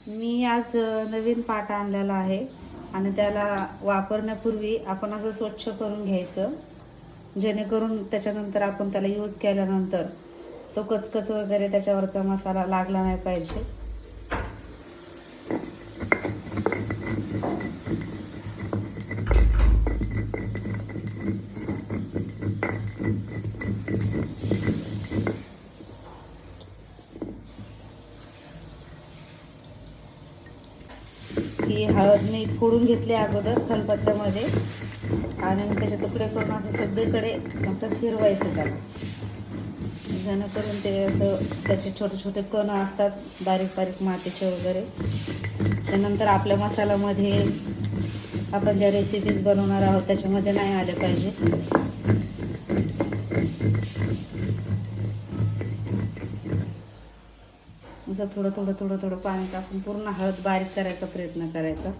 मी आज नवीन पाट आणलेला आहे आणि त्याला वापरण्यापूर्वी आपण असं स्वच्छ करून घ्यायचं, जेणेकरून त्याच्यानंतर आपण त्याला यूज केल्यानंतर तो कचकच वगैरे त्याच्यावरचा मसाला लागला नाही पाहिजे. ही हळद मी फोडून घेतली अगोदर खलबत्त्यामध्ये आणि त्याचे तुकडे करून असं सगळीकडे असं फिरवायचं त्याला, जेणेकरून ते असं त्याचे छोटे छोटे कण असतात बारीक बारीक मातीचे वगैरे, त्यानंतर आपल्या मसाल्यामध्ये आपण ज्या रेसिपीज बनवणार आहोत त्याच्यामध्ये नाही आले पाहिजे. असं थोडं थोडं थोडं थोडं पाणी टाकून पूर्ण हळद बारीक करायचा प्रयत्न करायचा,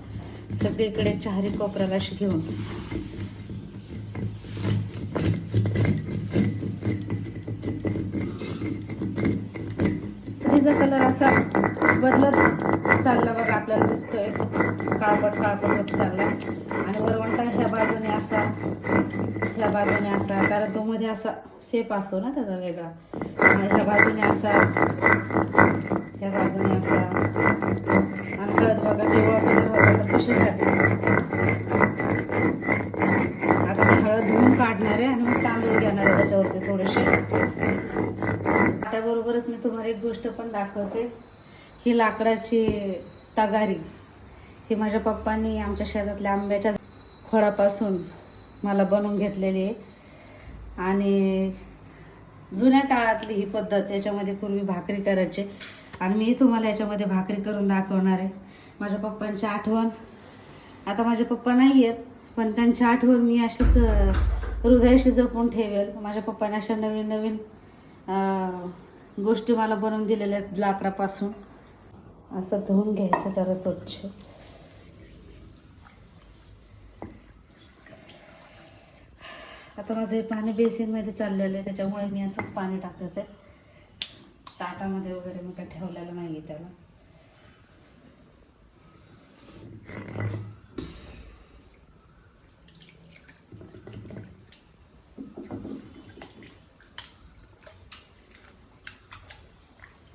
सगळीकडे चारी कोपऱ्याला अशी घेऊन. तिचा कलर असा बदलत चालला बघा, आपल्याला दिसतोय काळपट काळपट होत चालला. आणि वरवंटा ह्या बाजूने असा, ह्या बाजूने असा, कारण तो मध्ये असा शेप असतो ना त्याचा वेगळा. ह्या बाजूने असा, ह्या बाजूने असा. आणि हळद बघा पिवळा कलर होता तर कशी झाली. आता मी हळद धुवून काढणार आहे आणि मग तांदूळ घेणार आहे त्याच्यावरती थोडेसे. त्याबरोबरच मी तुम्हाला एक गोष्ट पण दाखवते. ही लाकडाची तगारी ही माझ्या पप्पांनी आमच्या शेतातल्या आंब्याच्या खोडापासून मला बनवून घेतलेली आहे. आणि जुन्या काळातली ही पद्धत, याच्यामध्ये पूर्वी भाकरी करायचे आणि मी तुम्हाला याच्यामध्ये भाकरी करून दाखवणार आहे. माझ्या पप्पांची आठवण, आता माझे पप्पा नाही आहेत पण त्यांची आठवण मी अशीच हृदयाशी जपून ठेवेल. माझ्या पप्पांनी अशा नवीन नवीन गोष्टी मला बनवून दिलेल्या आहेत लाकडापासून. असं धुवून घ्यायचं जरा स्वच्छ. आता माझं हे पाणी बेसिनमध्ये चाललेलं आहे, त्याच्यामुळे मी असंच पाणी टाकत आहे. ताटामध्ये वगैरे मी काय ठेवलेलं नाही आहे त्याला.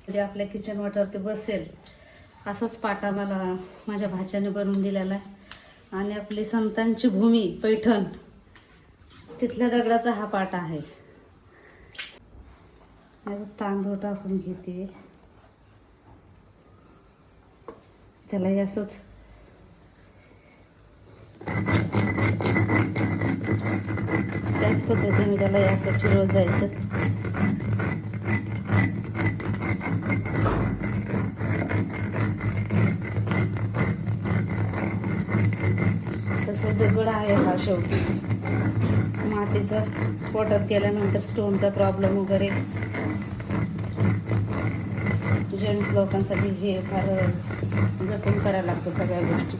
कधी आपल्या किचन वाट्यावरती बसेल असाच पाटा मला माझ्या भाच्याने बनवून दिलेला आहे. आणि आपली संतांची भूमी पैठण, तिथल्या दगडाचा हा पाटा आहे. तांदूळ टाकून घेते त्याला असंच. त्याच पद्धतीने त्याला असं फिरवत जायचं. तसं दगड आहे हा शेवटी. मातीचं पोटात गेल्यानंतर स्टोनचा प्रॉब्लेम वगैरे जेंट्स लोकांसाठी हे फार जपून करायला लागतं सगळ्या गोष्टी.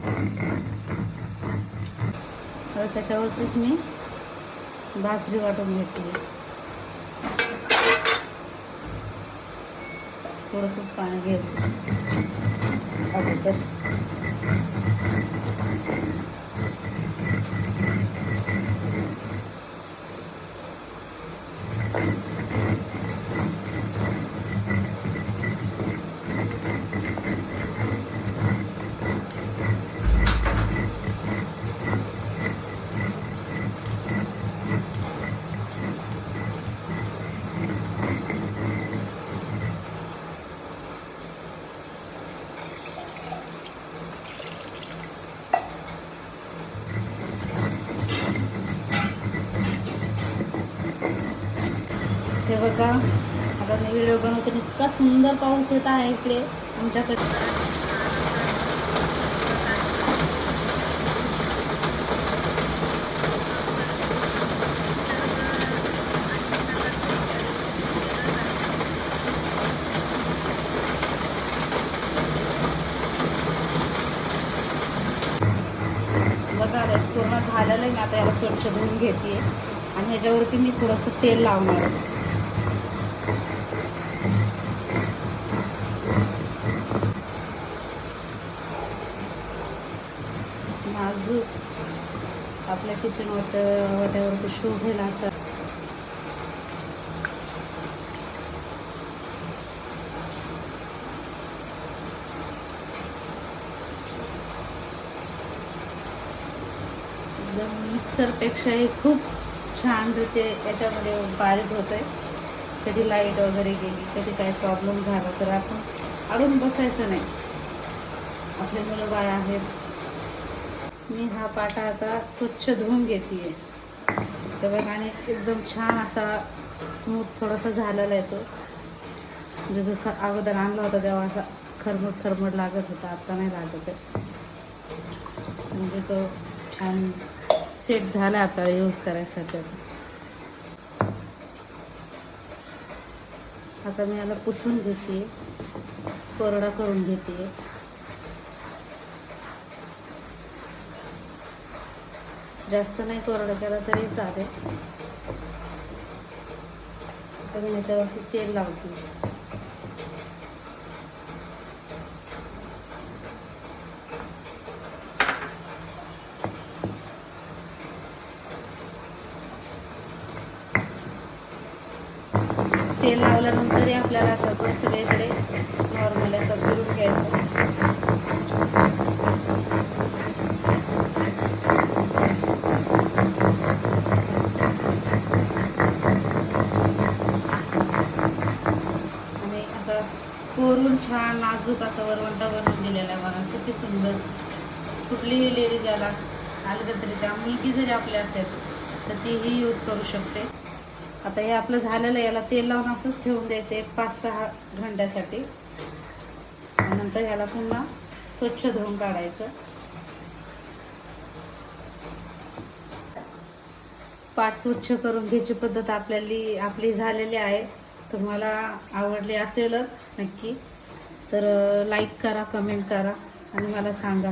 तर त्याच्यावरतीच मी बाजरी वाटून घेतली. थोडंसंच पाणी घ्यायचं अगोदर. हे बघा, आता मी व्हिडिओ बनवते, इतका सुंदर पाऊस येत आहे इकडे आमच्याकडे. बघा पूर्ण झालेलं आहे. मी आता याला स्वच्छ धुवून घेते आणि ह्याच्यावरती मी थोडंसं तेल लावणार आहे. नाजूक आपल्या किचन वाट्यावरती शोभेल असं मिक्सरपेक्षाही खूप छान रीते याच्यामध्ये बारीक होतंय. कधी लाईट वगैरे गेली, कधी काही प्रॉब्लेम झाला तर आपण अडून बसायचं नाही. आपले मुलं बाळ आहेत. मी हा पाटा आता स्वच्छ धुवून घेते तर बघा, आणि एकदम छान असा स्मूथ थोडासा झालेला आहे तो. म्हणजे जसा अगोदर आणला होता तेव्हा असा खरमट लागत होता, आता नाही लागत आहे. म्हणजे तो छान सेट झाला आपल्याला यूज करायसाठी. आता मी याला पुसून घेते, कोरडा करून घेते. जास्त नाही कोरडा केला तरी चालेल. आता मी याच्यावरती तेल लावते. तेल लावल्यानंतरही आपल्याला सगळं सगळीकडे नॉर्मल असं फिरून घ्यायचं. आणि असं कोरून छान नाजूक असं वरवंटा बनवून दिलेला आहे मला. किती सुंदर. कुठलीही लेडीज याला आलं तरी, त्या मुलगी जरी आपली असेल तर तीही यूज करू शकते. आता हे आपलं झालेलं, याला तेल लावून असंच ठेवून द्यायचं एक 5-6 घंट्यासाठी. नंतर याला पुन्हा स्वच्छ धुवून काढायचं. पाट स्वच्छ करून घ्यायची पद्धत आपली झालेली आहे. तुम्हाला आवडली असेलच नक्की. तर लाईक करा, कमेंट करा आणि मला सांगा.